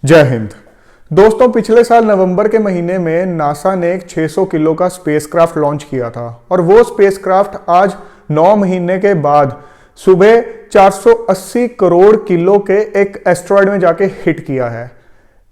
जय हिंद। दोस्तों, पिछले साल नवंबर के महीने में नासा ने एक 600 किलो का स्पेसक्राफ्ट लॉन्च किया था और वो स्पेसक्राफ्ट आज 9 महीने के बाद सुबह 480 करोड़ किलो के एक एस्ट्रॉयड में जाके हिट किया है।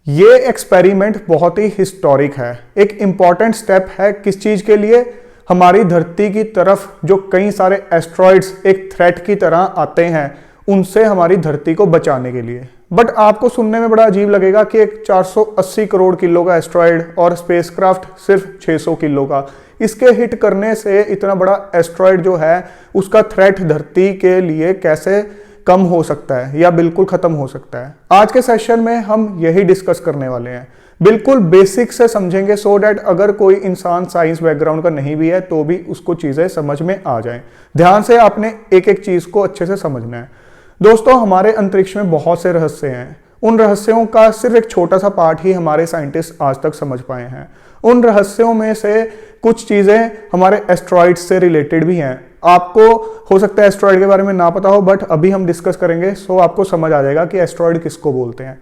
ये एक्सपेरिमेंट बहुत ही हिस्टोरिक है, एक इंपॉर्टेंट स्टेप है। किस चीज के लिए? हमारी धरती की तरफ जो कई सारे एस्ट्रॉयड्स एक थ्रेट की तरह आते हैं, उनसे हमारी धरती को बचाने के लिए। बट आपको सुनने में बड़ा अजीब लगेगा कि एक 480 करोड़ किलो का एस्ट्रॉयड और स्पेसक्राफ्ट सिर्फ 600 किलो का, इसके हिट करने से इतना बड़ा एस्ट्रॉयड जो है उसका थ्रेट धरती के लिए कैसे कम हो सकता है या बिल्कुल खत्म हो सकता है। आज के सेशन में हम यही डिस्कस करने वाले हैं, बिल्कुल बेसिक से समझेंगे, सो डैट अगर कोई इंसान साइंस बैकग्राउंड का नहीं भी है तो भी उसको चीजें समझ में आ जाएं। ध्यान से आपने एक एक चीज को अच्छे से समझना है। दोस्तों, हमारे अंतरिक्ष में बहुत से रहस्य हैं। उन रहस्यों का सिर्फ एक छोटा सा पार्ट ही हमारे साइंटिस्ट आज तक समझ पाए हैं। उन रहस्यों में से कुछ चीजें हमारे एस्ट्रॉइड से रिलेटेड भी हैं। आपको हो सकता है एस्ट्रॉइड के बारे में ना पता हो, बट अभी हम डिस्कस करेंगे, सो आपको समझ आ जाएगा कि एस्ट्रॉइड किसको बोलते हैं।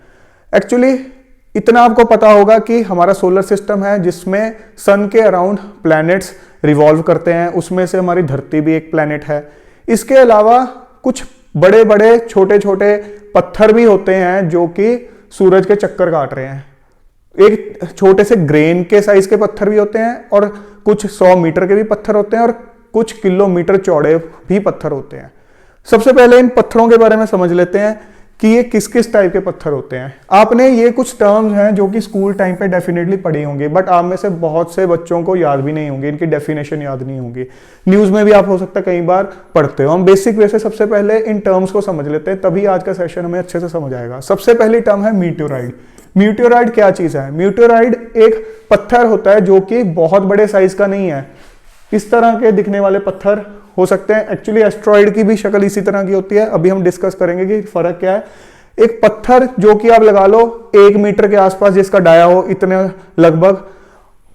एक्चुअली इतना आपको पता होगा कि हमारा सोलर सिस्टम है जिसमें सन के अराउंड प्लैनेट्स रिवॉल्व करते हैं, उसमें से हमारी धरती भी एक प्लैनेट है। इसके अलावा कुछ बड़े बड़े छोटे छोटे पत्थर भी होते हैं जो कि सूरज के चक्कर काट रहे हैं। एक छोटे से ग्रेन के साइज के पत्थर भी होते हैं और कुछ 100 मीटर के भी पत्थर होते हैं और कुछ किलोमीटर चौड़े भी पत्थर होते हैं। सबसे पहले इन पत्थरों के बारे में समझ लेते हैं कि ये किस किस टाइप के पत्थर होते हैं। आपने ये कुछ टर्म्स हैं जो कि स्कूल टाइम पे डेफिनेटली पढ़ी होंगी, बट आप में से बहुत से बच्चों को याद भी नहीं होंगी, इनकी डेफिनेशन याद नहीं होंगी। न्यूज़ में भी आप हो सकता है कई बार पढ़ते हो। हम बेसिक वे से सबसे पहले इन टर्म्स को समझ लेते हैं, तभी आज का सेशन हमें अच्छे से समझ आएगा। सबसे पहली टर्म है मीटियोराइड। मीटियोराइड क्या चीज़ है? मीटियोराइड एक पत्थर होता है जो कि बहुत बड़े साइज का नहीं है। इस तरह के दिखने वाले पत्थर हो सकते हैं। एक्चुअली एस्ट्रॉइड की भी शक्ल इसी तरह की होती है, अभी हम डिस्कस करेंगे कि फर्क क्या है। एक पत्थर जो कि आप लगा लो 1 मीटर के आसपास जिसका डाया हो, इतने लगभग,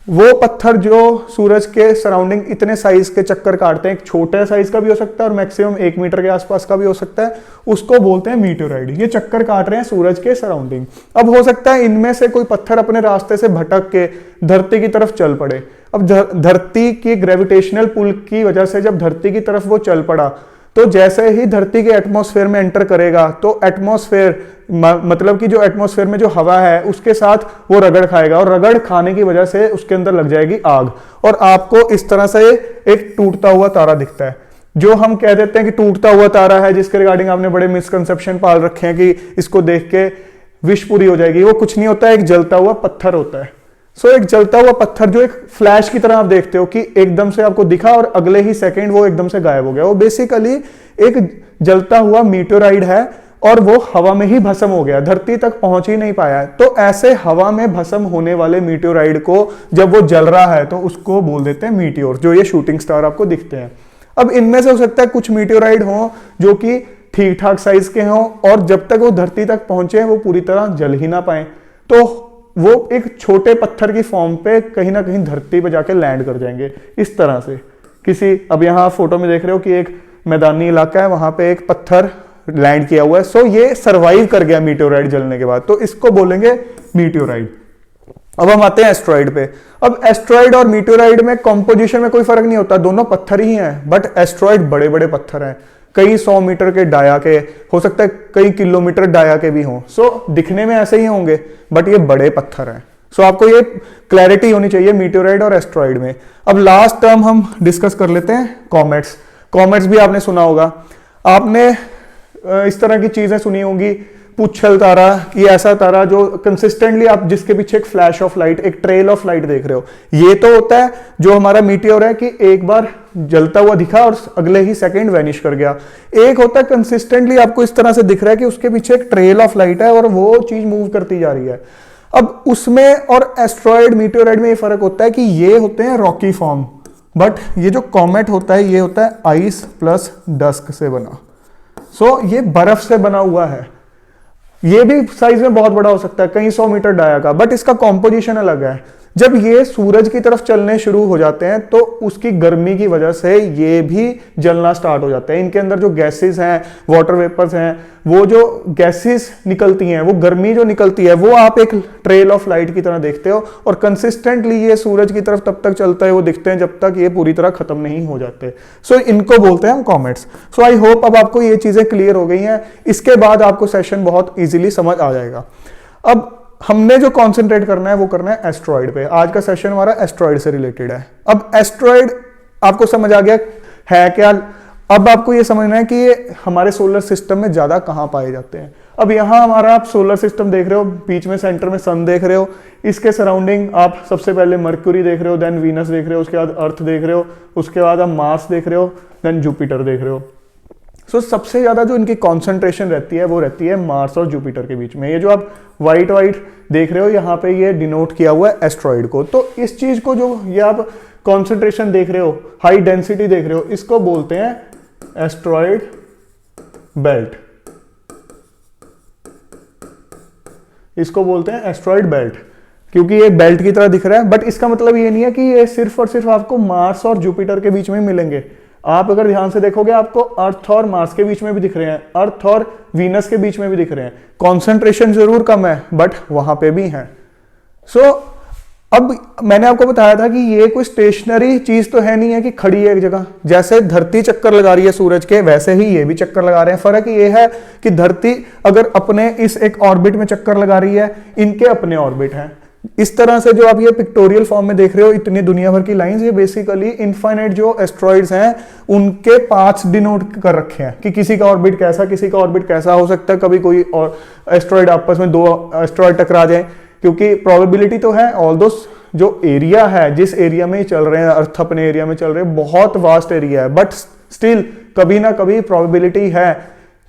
वो पत्थर जो सूरज के सराउंडिंग इतने साइज के चक्कर काटते हैं, एक छोटे साइज का भी हो सकता है और मैक्सिमम 1 मीटर के आसपास का भी हो सकता है, उसको बोलते हैं मीटियोराइड। ये चक्कर काट रहे हैं सूरज के सराउंडिंग। अब हो सकता है इनमें से कोई पत्थर अपने रास्ते से भटक के धरती की तरफ चल पड़े। अब धरती की ग्रेविटेशनल पुल की वजह से जब धरती की तरफ वो चल पड़ा, तो जैसे ही धरती के एटमॉस्फेयर में एंटर करेगा तो एटमॉस्फेयर मतलब कि जो एटमॉस्फेयर में जो हवा है उसके साथ वो रगड़ खाएगा और रगड़ खाने की वजह से उसके अंदर लग जाएगी आग और आपको इस तरह से एक टूटता हुआ तारा दिखता है। जो हम कह देते हैं कि टूटता हुआ तारा है, जिसके रिगार्डिंग आपने बड़े मिसकंसेप्शन पाल रखे हैं कि इसको देख के विश पूरी हो जाएगी, वो कुछ नहीं होता है, एक जलता हुआ पत्थर होता है। एक जलता हुआ पत्थर जो एक फ्लैश की तरह आप देखते हो कि एकदम से आपको दिखा और अगले ही सेकंड वो एकदम से गायब हो गया, वो बेसिकली एक जलता हुआ मीटियोराइड है और वो हवा में ही भस्म हो गया, धरती तक पहुंच ही नहीं पाया है। तो ऐसे हवा में भस्म होने वाले मीटियोराइड को जब वो जल रहा है तो उसको बोल देते हैं मीटियोर, जो ये शूटिंग स्टार आपको दिखते हैं। अब इनमें से हो सकता है कुछ मीटियोराइड हो जो कि ठीक ठाक साइज के हों और जब तक वो धरती तक पहुंचे वो पूरी तरह जल ही ना पाए, तो वो एक छोटे पत्थर की फॉर्म पे कहीं ना कहीं धरती पे जाके लैंड कर जाएंगे इस तरह से। किसी, अब यहाँ फोटो में देख रहे हो कि एक मैदानी इलाका है, वहां पे एक पत्थर लैंड किया हुआ है। ये सरवाइव कर गया मीटियोराइड जलने के बाद, तो इसको बोलेंगे मीटियोराइड। अब हम आते हैं एस्ट्रॉइड पे। अब एस्ट्रॉइड और मीटियोराइड में कॉम्पोजिशन में कोई फर्क नहीं होता, दोनों पत्थर ही हैं, बट एस्ट्रॉइड बड़े बड़े पत्थर हैं, कई 100 मीटर के डाया के, हो सकता है कई किलोमीटर डाया के भी हों। दिखने में ऐसे ही होंगे बट ये बड़े पत्थर हैं। आपको ये क्लैरिटी होनी चाहिए मीटियोराइड और एस्ट्रॉइड में। अब लास्ट टर्म हम डिस्कस कर लेते हैं, कॉमेट्स। कॉमेट्स भी आपने सुना होगा, आपने इस तरह की चीजें सुनी होंगी, पुच्छल तारा, ये ऐसा तारा जो कंसिस्टेंटली आप जिसके पीछे एक फ्लैश ऑफ लाइट, एक ट्रेल ऑफ लाइट देख रहे हो, ये तो होता है जो हमारा मीटियोर है कि एक बार जलता हुआ दिखा और अगले ही सेकंड वैनिश कर गया। एक होता है कंसिस्टेंटली आपको इस तरह से दिख रहा है कि उसके पीछे एक ट्रेल ऑफ लाइट है और वो चीज मूव करती जा रही है। अब उसमें और एस्ट्रॉइड मीटियोराइड में ये फर्क होता है कि ये होते हैं रॉकी फॉर्म, बट ये जो कॉमेट होता है ये होता है आइस प्लस डस्क से बना। ये बर्फ से बना हुआ है, ये भी साइज में बहुत बड़ा हो सकता है, कई 100 मीटर डाया का, बट इसका कॉम्पोजिशन अलग है। जब ये सूरज की तरफ चलने शुरू हो जाते हैं तो उसकी गर्मी की वजह से ये भी जलना स्टार्ट हो जाते हैं। इनके अंदर जो गैसेस हैं, वाटर वेपर्स हैं, वो जो गैसेस निकलती हैं, वो गर्मी जो निकलती है, वो आप एक ट्रेल ऑफ लाइट की तरह देखते हो और कंसिस्टेंटली ये सूरज की तरफ तब तक चलता है, वो दिखते हैं जब तक ये पूरी तरह खत्म नहीं हो जाते। सो इनको बोलते हैं हम कॉमेट्स। सो आई होप अब आपको ये चीजें क्लियर हो गई हैं। इसके बाद आपको सेशन बहुत ईजिली समझ आ जाएगा। अब हमने जो कॉन्सेंट्रेट करना है वो करना है एस्ट्रॉइड पे। आज का सेशन हमारा एस्ट्रॉइड से रिलेटेड है। अब एस्ट्रॉइड आपको समझ आ गया है क्या? अब आपको ये समझना है कि ये हमारे सोलर सिस्टम में ज्यादा कहां पाए जाते हैं। अब यहां हमारा आप सोलर सिस्टम देख रहे हो, बीच में सेंटर में सन देख रहे हो, इसके सराउंडिंग आप सबसे पहले मर्क्यूरी देख रहे हो, देन वीनस देख रहे हो, उसके बाद अर्थ देख रहे हो, उसके बाद आप मार्स देख रहे हो, देन जुपिटर देख रहे हो। सो सबसे ज्यादा जो इनकी कॉन्सेंट्रेशन रहती है वो रहती है मार्स और जुपिटर के बीच में। ये जो आप व्हाइट देख रहे हो यहाँ पे, ये डिनोट किया हुआ है एस्ट्रॉइड को। तो इस चीज को जो ये आप कॉन्सेंट्रेशन देख रहे हो, हाई डेंसिटी देख रहे हो, इसको बोलते हैं एस्ट्रॉइड बेल्ट। इसको बोलते हैं एस्ट्रॉइड बेल्ट, क्योंकि ये बेल्ट की तरह दिख रहा है। बट इसका मतलब ये नहीं है कि ये सिर्फ और सिर्फ आपको मार्स और जुपिटर के बीच में मिलेंगे। आप अगर ध्यान से देखोगे आपको अर्थ और मार्स के बीच में भी दिख रहे हैं, अर्थ और वीनस के बीच में भी दिख रहे हैं। कॉन्सेंट्रेशन जरूर कम है बट वहां पे भी है। सो अब मैंने आपको बताया था कि ये कोई स्टेशनरी चीज तो है नहीं है कि खड़ी है एक जगह। जैसे धरती चक्कर लगा रही है सूरज के, वैसे ही ये भी चक्कर लगा रहे हैं। फर्क ये है कि धरती अगर अपने इस एक ऑर्बिट में चक्कर लगा रही है, इनके अपने ऑर्बिट हैं। इस तरह से जो आप ये पिक्टोरियल फॉर्म में देख रहे हो, इतनी दुनिया भर की लाइंस, ये बेसिकली इनफाइनाइट जो एस्ट्रॉइड्स हैं उनके पाथ्स डिनोट कर रखे हैं कि किसी का ऑर्बिट कैसा, किसी का ऑर्बिट कैसा हो सकता है। कभी कोई और एस्ट्रॉइड आपस में दो एस्ट्रॉइड टकरा जाए, क्योंकि प्रोबेबिलिटी तो है। ऑल्दो जो एरिया है, जिस एरिया में चल रहे हैं, अर्थ अपने एरिया में चल रहे हैं, बहुत वास्ट एरिया है, बट स्टिल कभी ना कभी प्रोबेबिलिटी है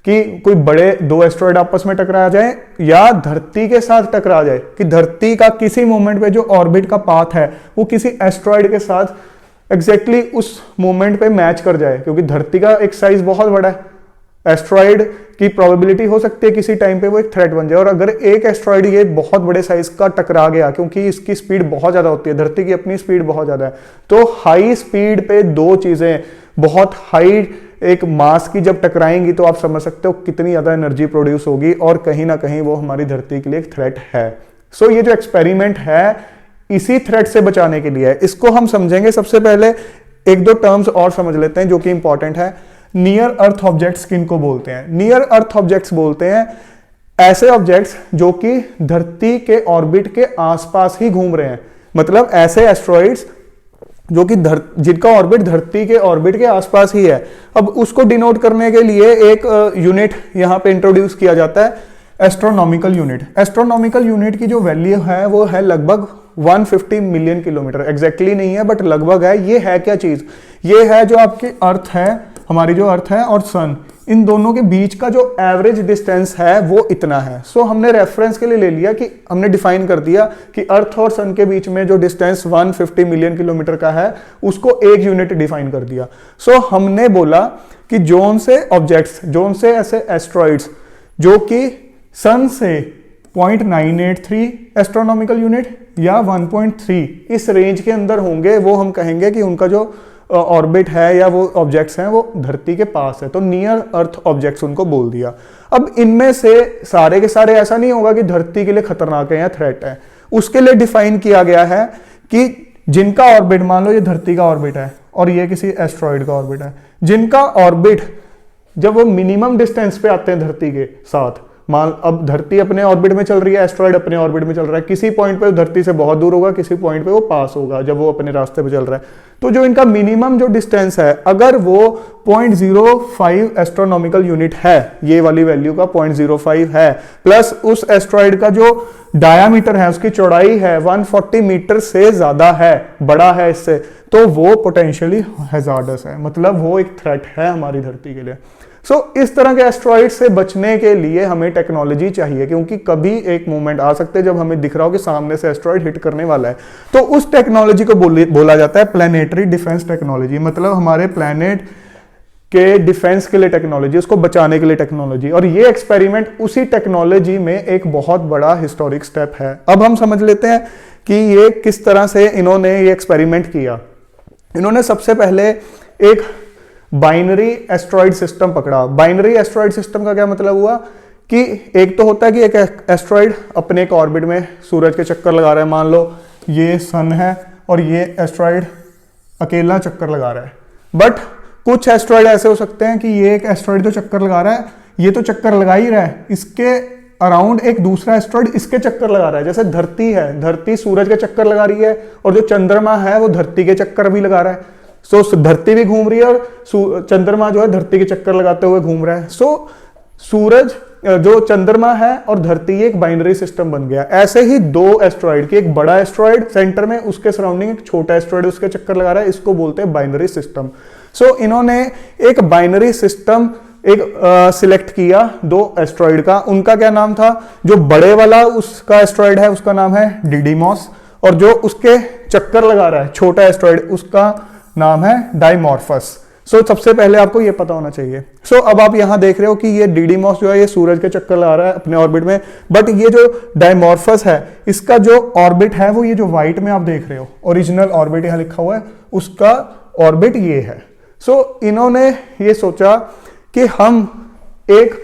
कि कोई बड़े दो एस्ट्रॉइड आपस में टकरा जाए या धरती के साथ टकरा जाए, कि धरती का किसी मोमेंट पे जो ऑर्बिट का पाथ है वो किसी एस्ट्रॉइड के साथ एग्जैक्टली उस मोमेंट पे मैच कर जाए, क्योंकि धरती का एक साइज बहुत बड़ा है। एस्ट्रॉइड की प्रोबेबिलिटी हो सकती है किसी टाइम पे वो एक थ्रेट बन जाए। और अगर एक एस्ट्रॉइड ये बहुत बड़े साइज का टकरा गया, क्योंकि इसकी स्पीड बहुत ज्यादा होती है, धरती की अपनी स्पीड बहुत ज्यादा है, तो हाई स्पीड पे दो चीजें बहुत हाई एक मास की जब टकराएंगी तो आप समझ सकते हो कितनी ज्यादा एनर्जी प्रोड्यूस होगी, और कहीं ना कहीं वो हमारी धरती के लिए एक थ्रेट है। सो ये जो एक्सपेरिमेंट है इसी थ्रेट से बचाने के लिए है। इसको हम समझेंगे। सबसे पहले एक दो टर्म्स और समझ लेते हैं जो कि इंपॉर्टेंट है। नियर अर्थ ऑब्जेक्ट्स किनको बोलते हैं? नियर अर्थ ऑब्जेक्ट्स बोलते हैं ऐसे ऑब्जेक्ट्स जो कि धरती के ऑर्बिट के आसपास ही घूम रहे हैं। मतलब ऐसे एस्ट्रॉइड्स जो कि जिनका ऑर्बिट धरती के ऑर्बिट के आसपास ही है। अब उसको डिनोट करने के लिए एक यूनिट यहां पे इंट्रोड्यूस किया जाता है, एस्ट्रोनॉमिकल यूनिट। एस्ट्रोनॉमिकल यूनिट की जो वैल्यू है वो है लगभग 150 मिलियन किलोमीटर। एग्जैक्टली नहीं है बट लगभग है। ये है क्या चीज? ये है जो आपकी अर्थ है, हमारी जो अर्थ है और सन, इन दोनों के बीच का जो एवरेज डिस्टेंस है वो इतना है। सो हमने रेफरेंस के लिए ले लिया कि हमने डिफाइन कर दिया कि अर्थ और सन के बीच में जो डिस्टेंस 150 मिलियन किलोमीटर का है उसको एक यूनिट डिफाइन कर दिया। सो हमने बोला कि जोन से ऑब्जेक्ट्स, जोन से ऐसे एस्ट्रॉइड्स जो कि सन से 0.983 एस्ट्रोनॉमिकल यूनिट या 1.3 इस रेंज के अंदर होंगे, वो हम कहेंगे कि उनका जो ऑर्बिट है या वो ऑब्जेक्ट्स हैं वो धरती के पास है। तो नियर अर्थ ऑब्जेक्ट्स उनको बोल दिया। अब इनमें से सारे के सारे ऐसा नहीं होगा कि धरती के लिए खतरनाक है या थ्रेट है। उसके लिए डिफाइन किया गया है कि जिनका ऑर्बिट, मान लो ये धरती का ऑर्बिट है और ये किसी एस्ट्रॉइड का ऑर्बिट है, जिनका ऑर्बिट जब वो मिनिमम डिस्टेंस पे आते हैं धरती के साथ, मान अब धरती अपने ऑर्बिट में चल रही है, एस्ट्रॉइड अपने ऑर्बिट में चल रहा है, किसी पॉइंट पे वो धरती से बहुत दूर होगा, किसी पॉइंट पे वो पास होगा जब वो अपने रास्ते पे चल रहा है। तो जो इनका मिनिमम जो डिस्टेंस है, अगर वो 0.05 एस्ट्रोनॉमिकल यूनिट है, ये वाली वैल्यू का 0.05 है, प्लस उस एस्ट्रॉइड का जो डायामीटर है, उसकी चौड़ाई है 140 मीटर से ज्यादा है, बड़ा है इससे, तो वो पोटेंशियली हैजार्डस है, मतलब वो एक थ्रेट है हमारी धरती के लिए। सो इस तरह के एस्ट्रॉइड से बचने के लिए हमें टेक्नोलॉजी चाहिए, क्योंकि कभी एक मोमेंट आ सकते हैं जब हमें दिख रहा हो कि सामने से एस्ट्रॉइड हिट करने वाला है। तो उस टेक्नोलॉजी को बोला जाता है प्लैनेटरी डिफेंस टेक्नोलॉजी। मतलब हमारे प्लैनेट के डिफेंस के लिए टेक्नोलॉजी, उसको बचाने के लिए टेक्नोलॉजी, और ये एक्सपेरिमेंट उसी टेक्नोलॉजी में एक बहुत बड़ा हिस्टोरिक स्टेप है। अब हम समझ लेते हैं कि ये किस तरह से इन्होंने ये एक्सपेरिमेंट किया। इन्होंने सबसे पहले एक बाइनरी एस्ट्रॉइड सिस्टम पकड़ा। बाइनरी एस्ट्रॉइड सिस्टम का क्या मतलब हुआ कि एक तो होता है कि एक एस्ट्रॉइड अपने एक ऑर्बिट में सूरज के चक्कर लगा रहा है, मान लो ये सन है और ये एस्ट्रॉइड अकेला चक्कर लगा रहा है। बट कुछ एस्ट्रॉइड ऐसे हो सकते हैं कि ये एक एस्ट्रॉइड जो चक्कर लगा रहा है, ये तो चक्कर लगा ही रहा है, इसके अराउंड एक दूसरा एस्ट्रॉइड इसके चक्कर लगा रहा है। जैसे धरती है, धरती सूरज के चक्कर लगा रही है, और जो चंद्रमा है वो धरती के चक्कर भी लगा रहा है। सो धरती भी घूम रही है और चंद्रमा जो है धरती के चक्कर लगाते हुए घूम रहा है। सो सूरज, जो चंद्रमा है और धरती, एक बाइनरी सिस्टम बन गया। ऐसे ही दो एस्ट्रॉइड की, एक बड़ा एस्ट्रॉइड सेंटर में, उसके सराउंडिंग एक छोटा एस्ट्रॉइड उसके चक्कर लगा रहा है, इसको बोलते हैं बाइनरी सिस्टम। सो इन्होंने एक बाइनरी सिस्टम सिलेक्ट किया दो एस्ट्रॉइड का। उनका क्या नाम था? जो बड़े वाला उसका एस्ट्रॉइड है उसका नाम है डिडीमॉस, और जो उसके चक्कर लगा रहा है छोटा एस्ट्रॉइड, उसका नाम है डाइमॉर्फस। सबसे पहले आपको ये पता होना चाहिए। अब आप यहां देख रहे हो कि ये डिडीमॉस जो है ये सूरज के चक्कर लगा रहा है अपने ऑर्बिट में, बट ये जो डाइमॉर्फस है इसका जो ऑर्बिट है वो ये जो व्हाइट में आप देख रहे हो, ओरिजिनल ऑर्बिट यहां लिखा हुआ है, उसका ऑर्बिट ये है। इन्होंने ये सोचा कि हम एक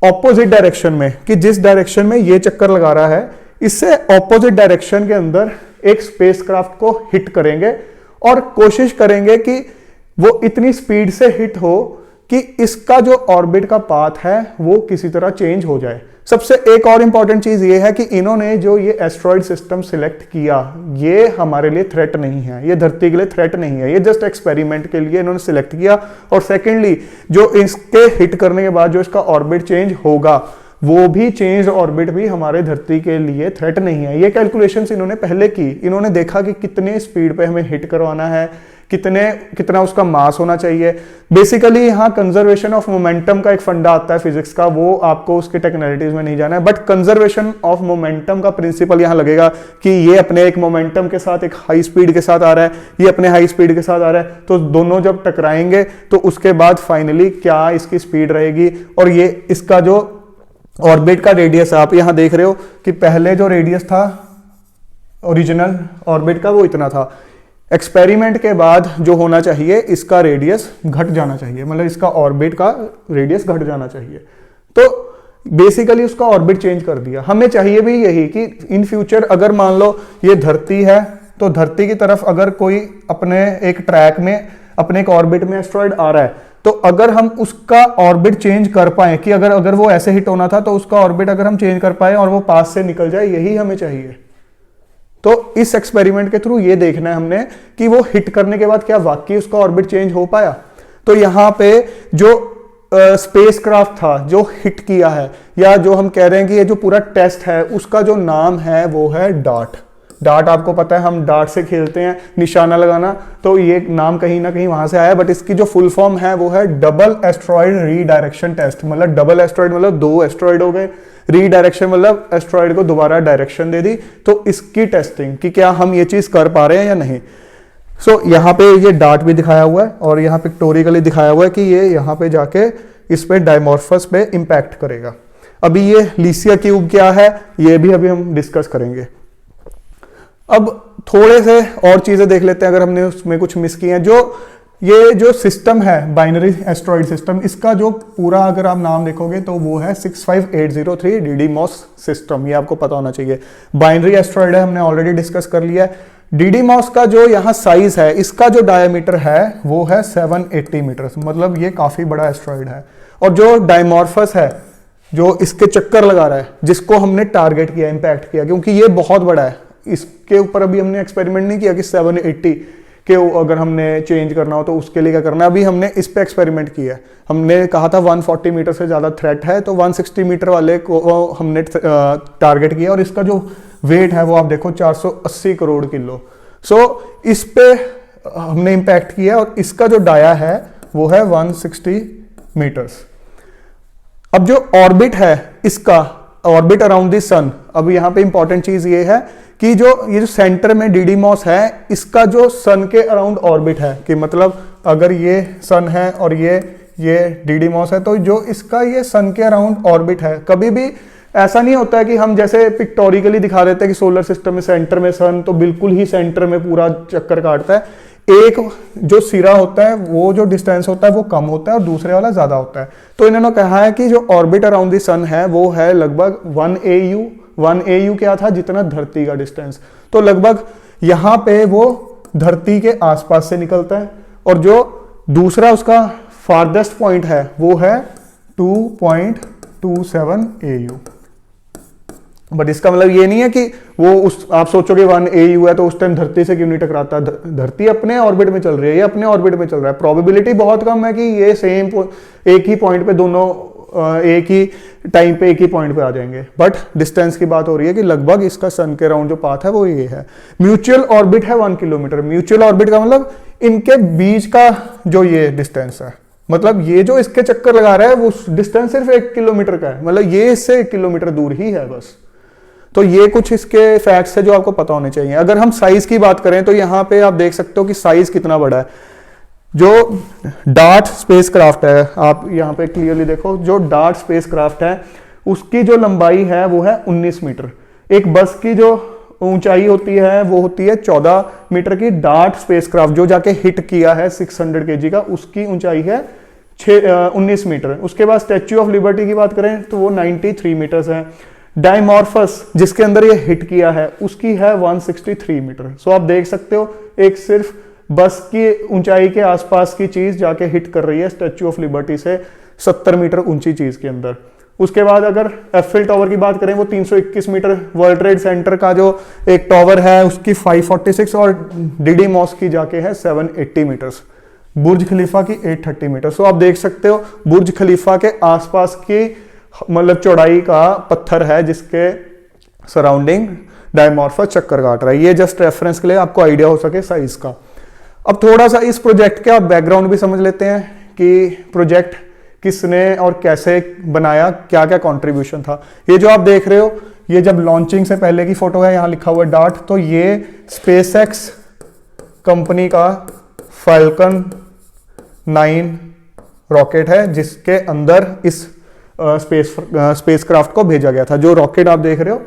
ऑपोजिट डायरेक्शन में, कि जिस डायरेक्शन में ये चक्कर लगा रहा है इससे ऑपोजिट डायरेक्शन के अंदर एक स्पेसक्राफ्ट को हिट करेंगे, और कोशिश करेंगे कि वो इतनी स्पीड से हिट हो कि इसका जो ऑर्बिट का पाथ है वो किसी तरह चेंज हो जाए। सबसे एक और इंपॉर्टेंट चीज ये है कि इन्होंने जो ये एस्ट्रॉइड सिस्टम सिलेक्ट किया, ये हमारे लिए थ्रेट नहीं है, ये धरती के लिए थ्रेट नहीं है, ये जस्ट एक्सपेरिमेंट के लिए इन्होंने सिलेक्ट किया। और सेकेंडली, जो इसके हिट करने के बाद जो इसका ऑर्बिट चेंज होगा, वो भी चेंज ऑर्बिट भी हमारे धरती के लिए थ्रेट नहीं है। ये कैलकुलेशंस इन्होंने पहले की। इन्होंने देखा कि कितने स्पीड पे हमें हिट करवाना है, कितना उसका मास होना चाहिए। बेसिकली यहाँ कंजर्वेशन ऑफ मोमेंटम का एक फंडा आता है फिजिक्स का, वो आपको उसके टेक्निकलिटीज में नहीं जाना है, बट कंजर्वेशन ऑफ मोमेंटम का प्रिंसिपल यहाँ लगेगा कि ये अपने एक मोमेंटम के साथ एक हाई स्पीड के साथ आ रहा है, ये अपने हाई स्पीड के साथ आ रहा है, तो दोनों जब टकराएंगे तो उसके बाद फाइनली क्या इसकी स्पीड रहेगी। और ये इसका जो ऑर्बिट का रेडियस आप यहां देख रहे हो कि पहले जो रेडियस था ओरिजिनल ऑर्बिट का वो इतना था, एक्सपेरिमेंट के बाद जो होना चाहिए इसका रेडियस घट जाना चाहिए, मतलब इसका ऑर्बिट का रेडियस घट जाना चाहिए। तो बेसिकली उसका ऑर्बिट चेंज कर दिया। हमें चाहिए भी यही कि इन फ्यूचर अगर मान लो ये धरती है तो धरती की तरफ अगर कोई अपने एक ट्रैक में अपने एक ऑर्बिट में एस्ट्रॉइड आ रहा है, तो अगर हम उसका ऑर्बिट चेंज कर पाए कि अगर वो ऐसे हिट होना था तो उसका ऑर्बिट अगर हम चेंज कर पाए और वो पास से निकल जाए, यही हमें चाहिए। तो इस एक्सपेरिमेंट के थ्रू ये देखना है हमने कि वो हिट करने के बाद क्या वाकई उसका ऑर्बिट चेंज हो पाया। तो यहां पे जो स्पेसक्राफ्ट था जो हिट किया है, या जो हम कह रहे हैं कि ये जो पूरा टेस्ट है उसका जो नाम है वो है डार्ट। डार्ट आपको पता है, हम डार्ट से खेलते हैं, निशाना लगाना, तो ये नाम कहीं ना कहीं वहां से आया, बट इसकी जो फुल फॉर्म है वो है डबल एस्ट्रॉइड रीडायरेक्शन टेस्ट। मतलब डबल एस्ट्रॉइड मतलब दो एस्ट्रॉइड हो गए, रीडायरेक्शन मतलब एस्ट्रॉइड को दोबारा डायरेक्शन दे दी। तो इसकी टेस्टिंग कि क्या हम ये चीज कर पा रहे हैं या नहीं। यहाँ पे ये डार्ट भी दिखाया हुआ है और यहाँ पिक्टोरिकली दिखाया हुआ है कि ये यहाँ पे जाके इस पे डायमॉर्फस पे इंपैक्ट करेगा। अभी ये लीसिया क्यूब क्या है ये भी अभी हम डिस्कस करेंगे। अब थोड़े से और चीजें देख लेते हैं अगर हमने उसमें कुछ मिस किए हैं। ये जो सिस्टम है बाइनरी एस्ट्रॉइड सिस्टम, इसका जो पूरा अगर आप नाम देखोगे तो वो है 65803 डीडीमॉस सिस्टम। ये आपको पता होना चाहिए। बाइनरी एस्ट्रॉइड है, हमने ऑलरेडी डिस्कस कर लिया है। डीडीमॉस का जो यहाँ साइज है, इसका जो डायमीटर है वो है 780 मीटर, मतलब ये काफी बड़ा एस्ट्रॉइड है। और जो डायमॉर्फस है जो इसके चक्कर लगा रहा है, जिसको हमने टारगेट किया, इंपैक्ट किया, क्योंकि ये बहुत बड़ा है, इसके ऊपर अभी हमने एक्सपेरिमेंट नहीं किया कि 780 के अगर हमने चेंज करना हो तो उसके लिए क्या करना है। अभी हमने इस पे एक्सपेरिमेंट किया है। हमने कहा था 140 मीटर से ज्यादा थ्रेट है तो 160 मीटर वाले को हमने टारगेट किया, और इसका जो वेट है वो आप देखो 480 करोड़ किलो। इस पे हमने इंपैक्ट किया और इसका जो डाया है वो है 160 मीटर्स। अब जो ऑर्बिट है इसका, ऑर्बिट अराउंड द सन, अब यहाँ पे इंपॉर्टेंट चीज ये है कि ये जो सेंटर में डीडीमॉस है, इसका जो सन के अराउंड ऑर्बिट है, कि मतलब अगर ये सन है और ये ये डीडीमॉस है। तो जो इसका ये सन के अराउंड ऑर्बिट है, कभी भी ऐसा नहीं होता है कि हम जैसे पिक्टोरिकली दिखा देते हैं कि सोलर सिस्टम में सेंटर में सन, तो बिल्कुल ही सेंटर में पूरा चक्कर काटता है। एक जो सिरा होता है वो जो डिस्टेंस होता है वो कम होता है और दूसरे वाला ज्यादा होता है। तो इन्होंने कहा है कि जो ऑर्बिट अराउंड द सन है वो है लगभग 1 AU। 1 AU क्या था, जितना धरती का डिस्टेंस। तो लगभग यहाँ पे वो धरती के आसपास से निकलता है, और जो दूसरा उसका फारदेस्ट पॉइंट है वो है 2.27 AU। बट इसका मतलब ये नहीं है कि वो उस, आप सोचोगे 1 AU है तो उस टाइम धरती से क्यों नहीं टकराता। धरती अपने ऑर्बिट में चल रही है, ये अपने ऑर्बिट में चल रहा है। प्रोबेबिलिटी बहुत कम है कि ये सेम एक ही पॉइंट पे दोनों एक ही टाइम पे एक ही पॉइंट पे आ जाएंगे। बट डिस्टेंस की बात हो रही है कि लगभग इसका सन के अराउंड जो पाथ है वो ये है। म्यूचुअल ऑर्बिट है 1 किलोमीटर। म्यूचुअल ऑर्बिट का मतलब इनके बीच का जो ये डिस्टेंस है, मतलब ये जो इसके चक्कर लगा रहा है वो डिस्टेंस सिर्फ 1 किलोमीटर का है, मतलब ये इससे 1 किलोमीटर दूर ही है बस। तो ये कुछ इसके फैक्ट्स है जो आपको पता होने चाहिए। अगर हम साइज की बात करें तो यहाँ पे आप देख सकते हो कि साइज कितना बड़ा है। जो डार्ट स्पेसक्राफ्ट है, आप यहाँ पे क्लियरली देखो, जो डार्ट स्पेसक्राफ्ट है उसकी जो लंबाई है वो है 19 मीटर। एक बस की जो ऊंचाई होती है वो होती है 14 मीटर की। डार्ट स्पेसक्राफ्ट जो जाके हिट किया है 600 kg का, उसकी ऊंचाई है 19 मीटर। उसके बाद स्टैच्यू ऑफ लिबर्टी की बात करें तो वो 93 मीटर्स है। डायमॉर्फस जिसके अंदर ये हिट किया है उसकी है 163 मीटर। सो आप देख सकते हो एक सिर्फ बस की ऊंचाई के आसपास की चीज जाके हिट कर रही है स्टैच्यू ऑफ लिबर्टी से 70 मीटर ऊंची चीज के अंदर। उसके बाद अगर एफिल टावर की बात करें वो 321 मीटर। वर्ल्ड ट्रेड सेंटर का जो एक टावर है उसकी 546 और डीडीमॉस की जाके है 780 मीटर्स। बुर्ज खलीफा की 830 मीटर। सो आप देख सकते हो बुर्ज खलीफा के आसपास की मतलब चौड़ाई का पत्थर है जिसके सराउंडिंग डायमॉर्फस चक्कर काट रहा है। ये जस्ट रेफरेंस के लिए आपको आइडिया हो सके साइज का। अब थोड़ा सा इस प्रोजेक्ट का बैकग्राउंड भी समझ लेते हैं कि प्रोजेक्ट किसने और कैसे बनाया, क्या क्या कंट्रीब्यूशन था। ये जो आप देख रहे हो ये जब लॉन्चिंग से पहले की फोटो है, यहाँ लिखा हुआ है डार्ट। तो ये स्पेसएक्स कंपनी का फाल्कन 9 रॉकेट है जिसके अंदर इस स्पेसक्राफ्ट को भेजा गया था। जो रॉकेट आप देख रहे हो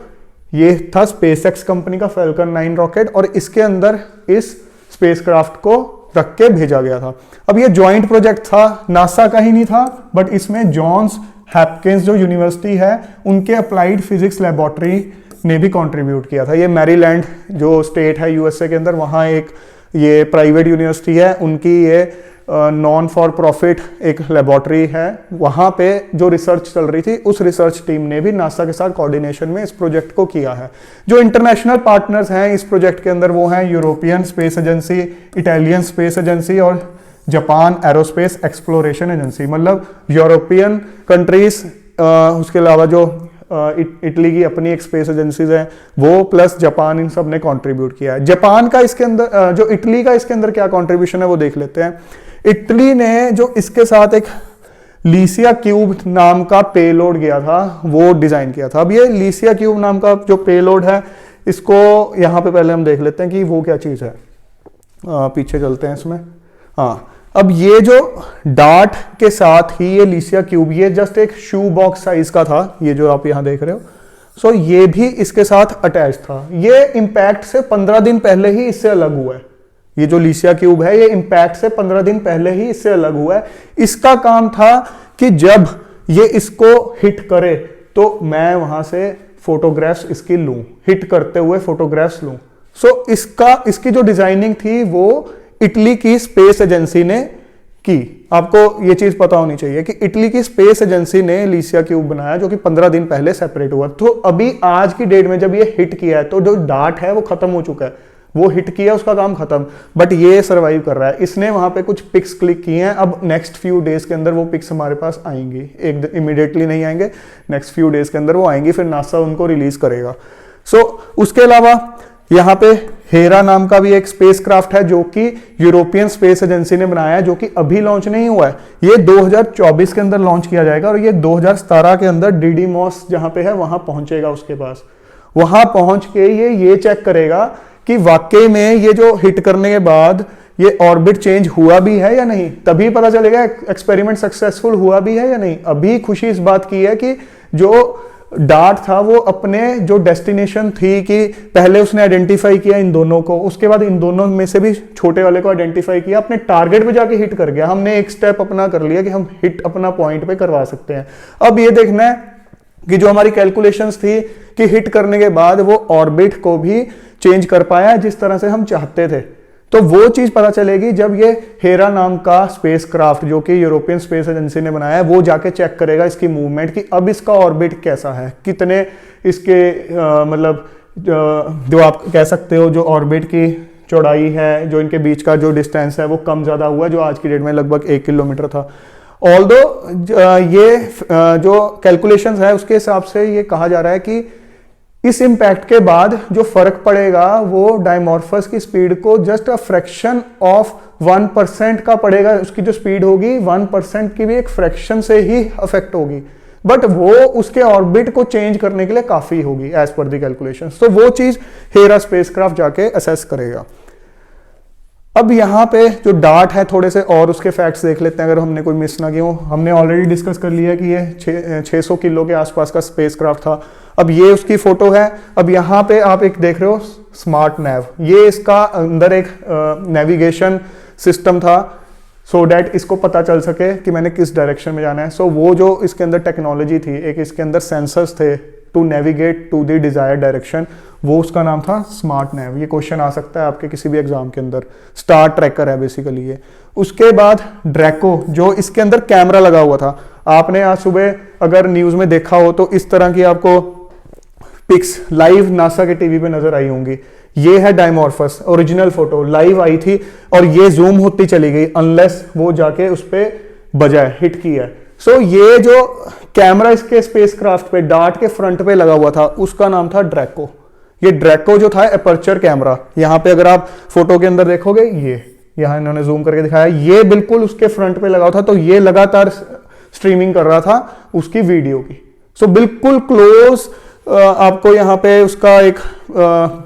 ये था स्पेसएक्स कंपनी का फाल्कन 9 रॉकेट, और इसके अंदर इस स्पेसक्राफ्ट को रख के भेजा गया था। अब ये जॉइंट प्रोजेक्ट था, नासा का ही नहीं था, बट इसमें जॉन्स हॉपकिंस जो यूनिवर्सिटी है उनके अप्लाइड फिजिक्स लेबोरेटरी ने भी कंट्रीब्यूट किया था। ये मैरीलैंड जो स्टेट है यूएसए के अंदर, वहाँ एक ये प्राइवेट यूनिवर्सिटी है, उनकी ये नॉन फॉर प्रॉफिट एक लेबोरेटरी है। वहाँ पे जो रिसर्च चल रही थी उस रिसर्च टीम ने भी नासा के साथ कोऑर्डिनेशन में इस प्रोजेक्ट को किया है। जो इंटरनेशनल पार्टनर्स हैं इस प्रोजेक्ट के अंदर वो हैं European space agency, Italian space agency और जापान एरोस्पेस एक्सप्लोरेशन एजेंसी। मतलब यूरोपियन कंट्रीज, उसके अलावा जो इटली की अपनी एक स्पेस एजेंसीज है वो, प्लस जापान, इन सब ने कंट्रीब्यूट किया है। जापान का इसके अंदर जो इटली का इसके अंदर क्या कंट्रीब्यूशन है वो देख लेते हैं। इटली ने जो इसके साथ एक लीसिया क्यूब नाम का पेलोड गया था वो डिजाइन किया था। अब ये लीसिया क्यूब नाम का जो पेलोड है इसको यहाँ पे पहले हम देख लेते हैं कि वो क्या चीज है। पीछे चलते हैं इसमें। हाँ, अब ये जो डार्ट के साथ ही ये लीसिया क्यूब, ये जस्ट एक शू बॉक्स साइज का था, ये जो आप यहाँ देख रहे हो। सो ये भी इसके साथ अटैच था। ये इंपैक्ट से 15 दिन पहले ही इससे अलग हुआ है। ये जो लीसिया क्यूब है ये इंपैक्ट से 15 दिन पहले ही इससे अलग हुआ है। इसका काम था कि जब ये इसको हिट करे तो मैं वहां से फोटोग्राफ्स इसकी लूं, हिट करते हुए फोटोग्राफ्स लूं। सो इसकी जो डिजाइनिंग थी वो इटली की स्पेस एजेंसी ने की। आपको ये चीज पता होनी चाहिए कि इटली की स्पेस एजेंसी ने लीसिया क्यूब बनाया जो कि 15 दिन पहले सेपरेट हुआ। तो अभी आज की डेट में जब ये हिट किया है तो जो डार्ट है वो खत्म हो चुका है, वो हिट किया, उसका काम खत्म, बट ये सरवाइव कर रहा है। इसने वहां पे कुछ पिक्स क्लिक किए हैं। अब नेक्स्ट फ्यू डेज के अंदर वो पिक्स हमारे पास आएंगी, एक इमीडिएटली नहीं आएंगे, नेक्स्ट फ्यू डेज के अंदर वो आएंगी, फिर नासा उनको रिलीज करेगा। सो उसके अलावा यहाँ पे हेरा नाम का भी एक स्पेसक्राफ्ट है जो कि यूरोपियन स्पेस एजेंसी ने बनाया है, जो कि अभी लॉन्च नहीं हुआ है। ये 2024 के अंदर लॉन्च किया जाएगा और ये 2017 के अंदर डीडीमॉस जहां पे है वहां पहुंचेगा। उसके पास वहां पहुंच के ये चेक करेगा कि वाकई में ये जो हिट करने के बाद ये ऑर्बिट चेंज हुआ भी है या नहीं, तभी पता चलेगा एक्सपेरिमेंट सक्सेसफुल हुआ भी है या नहीं। अभी खुशी इस बात की है कि जो डार्ट था वो अपने जो डेस्टिनेशन थी कि पहले उसने आइडेंटिफाई किया इन दोनों को, उसके बाद इन दोनों में से भी छोटे वाले को आइडेंटिफाई किया, अपने टारगेट पे जाके हिट कर गया। हमने एक स्टेप अपना कर लिया कि हम हिट अपना पॉइंट पे करवा सकते हैं। अब ये देखना है कि जो हमारी कैलकुलेशंस थी कि हिट करने के बाद वो ऑर्बिट को भी चेंज कर पाया जिस तरह से हम चाहते थे। तो वो चीज पता चलेगी जब ये हेरा नाम का स्पेसक्राफ्ट जो कि यूरोपियन स्पेस एजेंसी ने बनाया है वो जाके चेक करेगा इसकी मूवमेंट कि अब इसका ऑर्बिट कैसा है, कितने इसके मतलब जो आप कह सकते हो जो ऑर्बिट की चौड़ाई है, जो इनके बीच का जो डिस्टेंस है वो कम ज्यादा हुआ, जो आज की डेट में लगभग 1 किलोमीटर था। ऑल्दो ये जो कैलकुलेशंस है उसके हिसाब से ये कहा जा रहा है कि इस इंपैक्ट के बाद जो फर्क पड़ेगा वो डायमॉर्फस की स्पीड को जस्ट अ फ्रैक्शन ऑफ 1% का पड़ेगा। उसकी जो स्पीड होगी 1% की भी एक फ्रैक्शन से ही अफेक्ट होगी, बट वो उसके ऑर्बिट को चेंज करने के लिए काफी होगी एज पर द कैलकुलेशन। तो वो चीज हेरा स्पेसक्राफ्ट जाके असेस करेगा। अब यहाँ पे जो डार्ट है थोड़े से और उसके फैक्ट्स देख लेते हैं अगर हमने कोई मिस ना किया हो। हमने ऑलरेडी डिस्कस कर लिया कि ये 600 किलो के आसपास का स्पेसक्राफ्ट था। अब ये उसकी फोटो है। अब यहाँ पे आप एक देख रहे हो स्मार्ट नैव, ये इसका अंदर एक नेविगेशन सिस्टम था सो डैट इसको पता चल सके कि मैंने किस डायरेक्शन में जाना है। सो वो जो इसके अंदर टेक्नोलॉजी थी, एक इसके अंदर सेंसर्स थे to navigate to the desired direction, वो उसका नाम था स्मार्ट नैव। ये क्वेश्चन आ सकता है आपके किसी भी एग्जाम के अंदर। स्टार ट्रैकर है बेसिकली ये। उसके बाद ड्रैको, जो इसके अंदर कैमरा लगा हुआ था। आपने आज सुबह अगर न्यूज में देखा हो तो इस तरह की आपको पिक्स लाइव नासा के टीवी पे नजर आई होंगी। ये है डायमॉर्फस, ओरिजिनल फोटो लाइव आई थी और ये जूम होती चली गई अनलेस वो जाके उस पर बजाए, हिट किया है। सो ये जो कैमरा इसके स्पेसक्राफ्ट पे डार्ट के फ्रंट पे लगा हुआ था उसका नाम था ड्रैको। ये ड्रैको जो था एपर्चर कैमरा, यहां पे अगर आप फोटो के अंदर देखोगे ये यहां इन्होंने जूम करके दिखाया, ये बिल्कुल उसके फ्रंट पे लगा हुआ था। तो ये लगातार स्ट्रीमिंग कर रहा था उसकी वीडियो की। सो बिल्कुल क्लोज आपको यहाँ पे उसका एक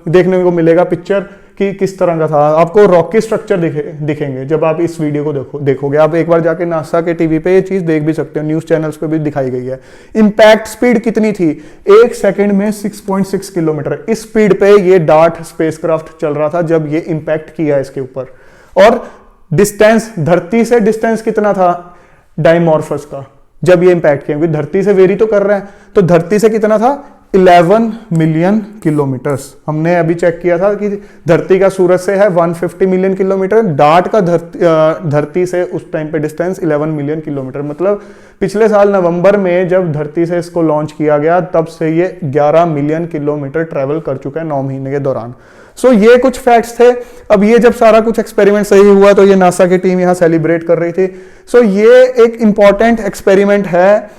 देखने को मिलेगा पिक्चर कि किस तरह का था। आपको रॉकी स्ट्रक्चर दिखेंगे जब आप इस वीडियो को देखोगे। आप एक बार जाके नासा के टीवी पे ये चीज देख भी सकते हो, न्यूज चैनल्स पे भी दिखाई गई है। इंपैक्ट स्पीड कितनी थी? 1 सेकंड में 6.6 किलोमीटर। इस स्पीड पे ये डार्ट स्पेसक्राफ्ट चल रहा था जब ये इंपैक्ट किया इसके ऊपर। और डिस्टेंस, धरती से डिस्टेंस कितना था डायमॉर्फस का जब ये इंपैक्ट किया? क्योंकि धरती से वेरी तो कर रहा है, तो धरती से कितना था? 11 मिलियन किलोमीटर्स। हमने अभी चेक किया था कि धरती का सूरज से है 150 मिलियन किलोमीटर, डार्ट का धरती से उस टाइम पे डिस्टेंस 11 मिलियन किलोमीटर। मतलब पिछले साल नवंबर में जब धरती से इसको लॉन्च किया गया तब से ये 11 मिलियन किलोमीटर ट्रेवल कर चुका है 9 महीने के दौरान। सो ये कुछ फैक्ट्स थे। अब ये जब सारा कुछ एक्सपेरिमेंट सही हुआ तो ये नासा की टीम यहाँ सेलिब्रेट कर रही थी। सो ये एक इंपॉर्टेंट एक्सपेरिमेंट है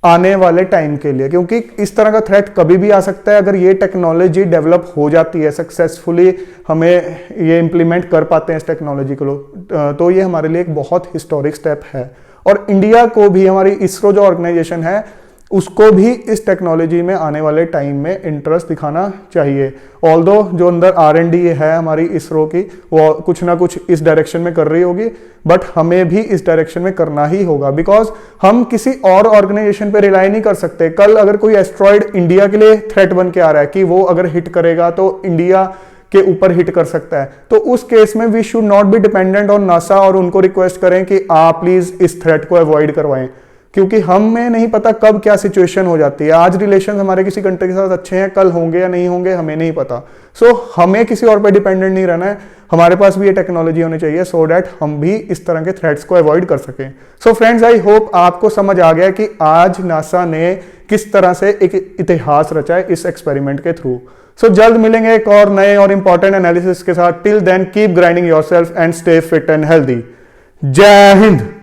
आने वाले टाइम के लिए, क्योंकि इस तरह का थ्रेट कभी भी आ सकता है। अगर ये टेक्नोलॉजी डेवलप हो जाती है सक्सेसफुली, हमें ये इंप्लीमेंट कर पाते हैं इस टेक्नोलॉजी को, तो ये हमारे लिए एक बहुत हिस्टोरिक स्टेप है। और इंडिया को भी, हमारी इसरो जो ऑर्गेनाइजेशन है उसको भी इस टेक्नोलॉजी में आने वाले टाइम में इंटरेस्ट दिखाना चाहिए। ऑल्दो जो अंदर R&D है हमारी इसरो की, वो कुछ ना कुछ इस डायरेक्शन में कर रही होगी, बट हमें भी इस डायरेक्शन में करना ही होगा। बिकॉज हम किसी और ऑर्गेनाइजेशन पे रिलाई नहीं कर सकते। कल अगर कोई एस्ट्रॉइड इंडिया के लिए थ्रेट बन के आ रहा है कि वो अगर हिट करेगा तो इंडिया के ऊपर हिट कर सकता है, तो उस केस में we should not be dependent on NASA और उनको रिक्वेस्ट करें कि आप प्लीज इस थ्रेट को अवॉइड करवाएं, क्योंकि हमें नहीं पता कब क्या सिचुएशन हो जाती है। आज रिलेशन हमारे किसी कंट्री के साथ अच्छे हैं, कल होंगे या नहीं होंगे हमें नहीं पता। सो हमें किसी और पे डिपेंडेंट नहीं रहना है, हमारे पास भी ये टेक्नोलॉजी होनी चाहिए सो डैट हम भी इस तरह के थ्रेट्स को अवॉइड कर सकें। सो फ्रेंड्स, आई होप आपको समझ आ गया कि आज नासा ने किस तरह से एक इतिहास रचा है इस एक्सपेरिमेंट के थ्रू। सो जल्द मिलेंगे एक और नए और इंपॉर्टेंट एनालिसिस के साथ। Till then keep grinding yourself and stay fit and healthy. जय हिंद।